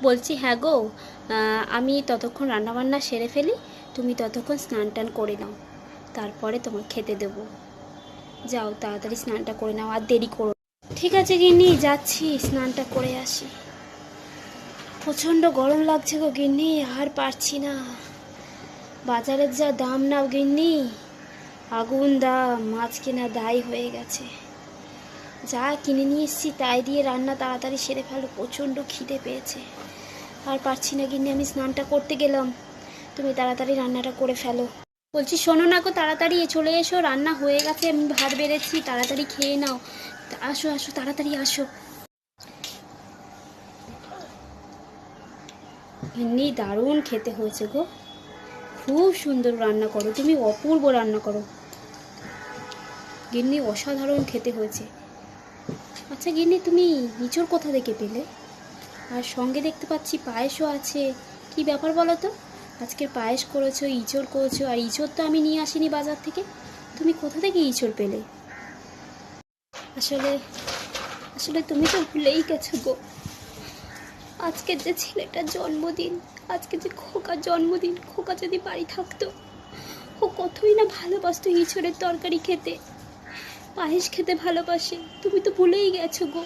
বলছি হ্যাঁ গো, আমি ততক্ষণ রান্নাবান্না সেরে ফেলি, তুমি ততক্ষণ স্নান টান করে নাও, তারপরে তোমার খেতে দেবো। যাও তাড়াতাড়ি স্নানটা করে নাও, আর দেরি করো না। ঠিক আছে গিন্নি, যাচ্ছি, স্নানটা করে আসি। প্রচণ্ড গরম লাগছে গো গিন্নি, আর পারছি না। বাজারের যা দাম না গিন্নি, আগুন দাম, মাছ কেনা দায় হয়ে গেছে। যা কিনে নিয়ে এসেছি তাই দিয়ে রান্না তাড়াতাড়ি সেরে ফেলো, প্রচণ্ড খিদে পেয়েছে। আর পারছি না গিন্নি, আমি স্নানটা করতে গেলাম, তুমি তাড়াতাড়ি রান্নাটা করে ফেলো। বলছি শোনো না গো, তাড়াতাড়ি চলে এসো, রান্না হয়ে গেছে, আমি ভাত বেড়েছি, তাড়াতাড়ি খেয়ে নাও। আসো আসো, তাড়াতাড়ি আসো। এমনি দারুণ খেতে হয়েছে গো, খুব সুন্দর রান্না করো তুমি, অপূর্ব রান্না করো গিন্নি, অসাধারণ খেতে হয়েছে। আচ্ছা গিন্নি, তুমি ইঁচড় কোথা থেকে পেলে? আর সঙ্গে দেখতে পাচ্ছি পায়েসও আছে, কি ব্যাপার বলো তো? আজকে পায়েস করেছো, ইঁচড় করেছো, আর ইঁচড় তো আমি নিয়ে আসিনি বাজার থেকে, তুমি কোথা থেকে ইঁচড় পেলে? আসলে আসলে তুমি তো ভুলেই গেছো গো, আজকের যে ছেলেটার জন্মদিন, আজকে যে খোকার জন্মদিন, খোকা যদি বাড়ি থাকতো, ও কতই না ভালোবাসতো ইঁচড়ের তরকারি খেতে, পায়েস খেতে ভালোবাসে, তুমি তো ভুলেই গেছো গো।